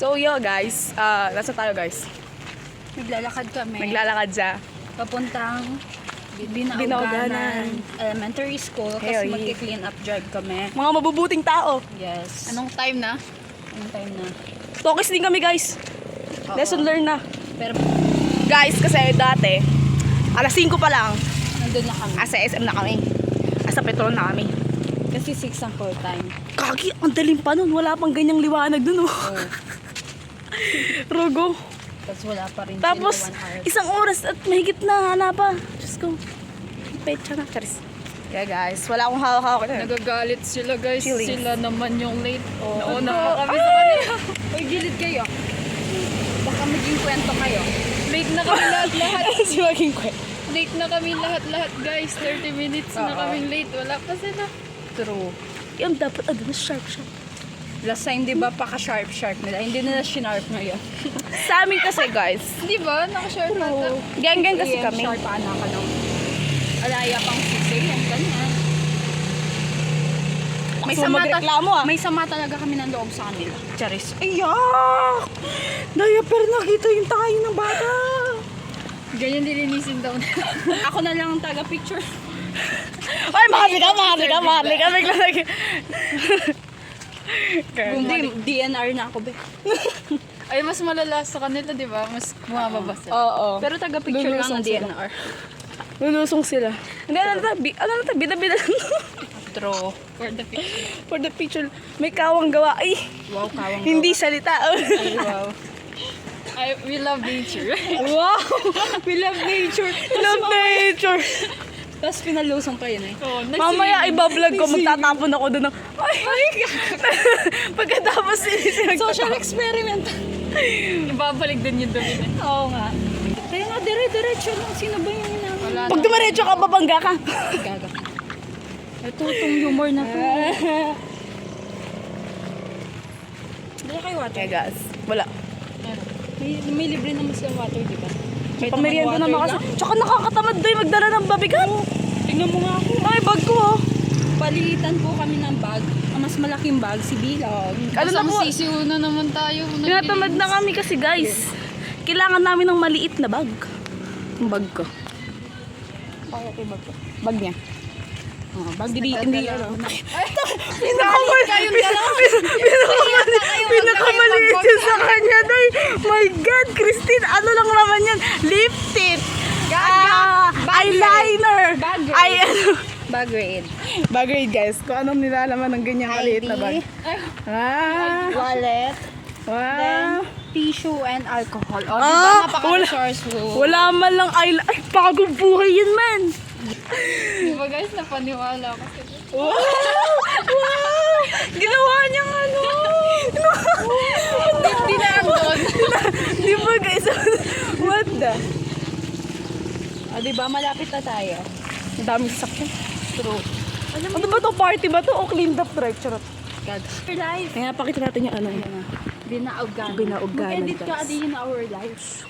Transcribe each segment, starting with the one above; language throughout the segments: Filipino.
So yo guys, nasa tayo guys? Naglalakad kami. Naglalakad siya. Papuntang Binauganan Binauganan Elementary School kasi Hey, magki-clean up drive kami. Mga mabubuting tao. Yes. Anong time na? Anong time na? Tokis din kami guys. Oo. Lesson learned na. Pero Guys, kasi dati, alas 5 pa lang, nandun na kami. asa SM na kami. Asa Petron na kami. Kasi 6 ang full time. Kagi, ang dalim pa nun. Wala pang ganyang liwanag dun oh. Oh. Rogo. Tapos wala pa rin Tapos, sila 1 hour. isang oras at mahigit na hala pa. Diyos ko. Pecha na. Charis. Yeah guys, wala akong hawak-hawak na. Nagagalit sila guys. Chilling. Sila naman yung late. Oo. Nauna pa kami sa kanila. Uy, gilid kayo. Baka maging kwento kayo. Late na kami lahat-lahat. Si maging kwet. Late na kami lahat-lahat guys. 30 minutes na Oo. kaming late. Wala pa sila. True. Yung dapat, sharp. Last time, di ba, paka-sharp nila. Hindi nila shinarp ngayon. Sa amin kasi guys, Di ba? Naka-short na ito. gang-gang kasi kami. Sharp anak ka lang. Alaya pang sisig. Ang ganyan. May So, magreklamo ah. May sama talaga kami ng loob sa kanila. Charis. Ayak! Diaper nakita yung tayo ng bata. Ganyan nilinisin daw na. Ako na lang ang taga-picture. Ay, mahali ka. Bigla lagi. DNR na ako, be. Ay, mas malala sa kanila, di ba? Mas bumababa sila. Oo. Pero taga-picture lang Lulusong ang sila. DNR. Lulusong sila. Hindi, ano na to? Bida-bida. True. For the picture. For the picture, may kawang gawa. Ay, Wow, kawang hindi salita. Ay, wow. We love nature. Wow! We love nature. Love nature. Tapos pinalusong ko yun eh. Oh, Mamaya iba-vlog ko, magtatapon ako doon ng, ay, pagkatapos Social experiment. Ibabalik din yung dumi na. Oo nga. Kaya nga, dire-diretso lang. Sino ba yung ina? Wala Pag dumaretso ka, babangga ka. Gaga. Ito, itong humor na to. Hindi kayo water. Okay guys, wala. May libre naman silang water, di ba? May Pamerienda tamang naman water kasi. lang. Tsaka nakakatamad doy magdala ng babigat. Tingnan mo nga ako. Ay, bag ko oh. Palitan po kami ng bag. Ang mas malaking bag, si Bilog. Ano na po? Sisiw na naman tayo. Tinatamad na kami kasi guys. Kailangan namin ng maliit na bag. Yung bag ko. Bakit yung bag ko? Bag niya. Oh, bag Hindi, ano. Pinakamaliit yun sa kanya, day. My God, Christine, ano lang naman yan? Lip tint. Eyeliner. Bag grade. Ay, ano. Bag grade. Bag grade, guys. Kung anong nilalaman ng ganyang maliit na bag. Ah. Wallet. Wow. Then, tissue and alcohol. Oh, Ah, diba? Napaka-resourceful. Wala man lang eyeliner. Ay, bagong buhay yun, man. Di ba guys, napaniwala ko sila. Wow! Wow! Ginawa niyang ano? Hindi na doon. Di ba guys? What the? Oh, diba? Malapit na tayo. Ang daming sasakyan. True. Ano ba to? Party ba to? O cleaned up drive? Charot. God. Our life. Kaya pakita natin yung ano. Binauganan. Binauganan, Mag-edit ka guys. din our lives.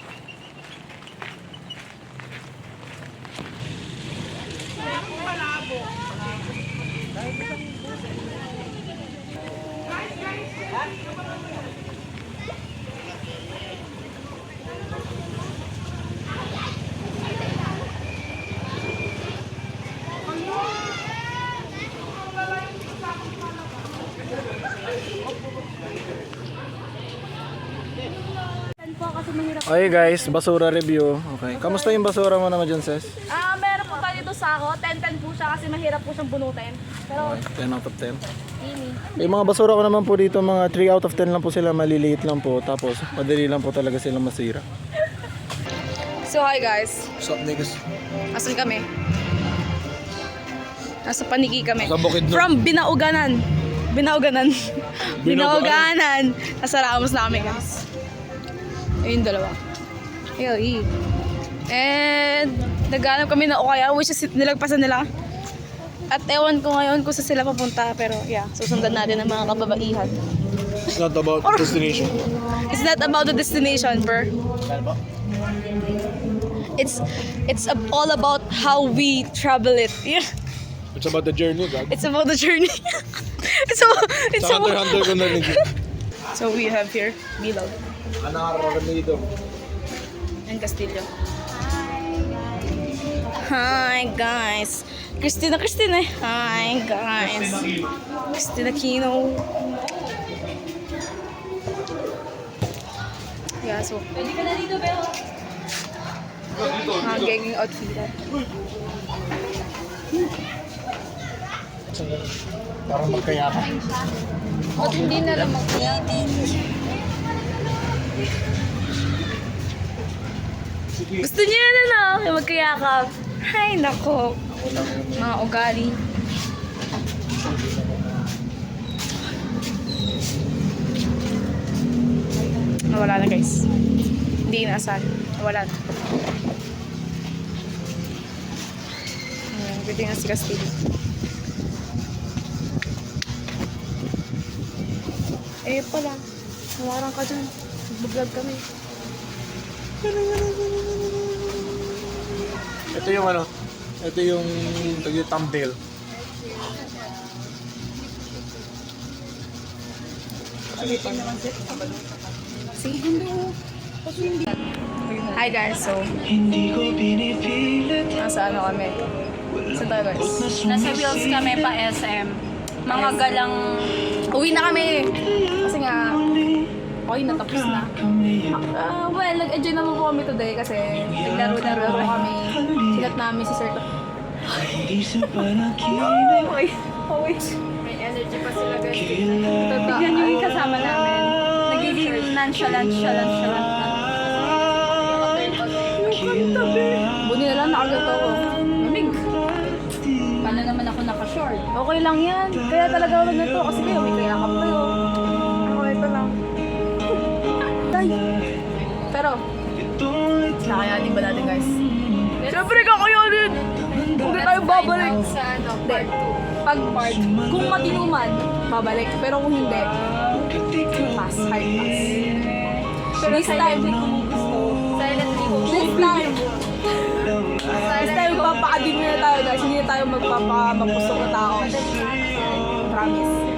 Okay guys, basura review. Okay. Kamusta yung basura mo naman dyan, Ses? Meron po tayo dito sa ako. 10-10 po siya kasi mahirap po siyang bunutin. Pero, Okay, 10 out of 10. Yung mga basura ko naman po dito, mga 3 out of 10 lang po sila, maliliit lang po. Tapos, madali lang po talaga silang masira. so hi guys. What's up, niggas? Asan kami? Nasa Paniki kami. Sa Bukidnon. From Binauganan. Binauganan. Nasa Ramos na kami guys. Ayun dalawa. Ayun. And naghanap kami na Okaya, which is nilagpasan nila. At ewan ko ngayon kung saan sila papunta. Pero yeah, susundan natin ang mga kababaihan. It's not about the destination. It's not about the destination, per. It's all about how we travel it. Yeah. It's about the journey, God. It's about the journey. it's about Sa Hunter ko narinig. So we have here Bilog Anar Ramido. and Castillo. Hi guys. Christina. Hi guys. Christina Kino. Yeah, so Pwede ka na dito, Bel. gaging outfit. Parang magkayaka. Ba't hindi na lang magkaya? Gusto niyo na no? Magkayakap. Hay nako. Mga ugali. Nawala na guys. Hindi inaasahan. Nawala na. Ayan, pwede nga si Castillo. Eh pala. Nawarang ka dyan. Nag-vlog kami. Ito yung ano, ito yung thumbnail. Hi guys, so nasa ano kami? Saan tayo guys? Nasa wheels kami pa SM. Mga galang... Uwi na kami! Kasi nga, okay na, tapos na. Well, nag-enjoy naman po kami today kasi naglaro-laro kami. Silat namin si Sir. Okay. May energy pa sila guys. Tignan nyo yung kasama namin. Nagiging nonchalant. Buni na lang, nakagat ako. Lamig. Paano naman ako naka-short? Okay lang yan. Kaya talaga ako nagnato kasi kayo may kayakap kayo. Ako ito lang. Tay. Pero, nakayanin ba natin guys? Siyempre kakayanin! Huwag na tayo babalik. Sa ano, Hindi. Pag kung matinuman, babalik. Pero kung hindi, pass, hard pass. Pero this time, silently ko. this time, magpapakadin na tayo guys. Hindi na tayo magpapapusok na tao. Promise.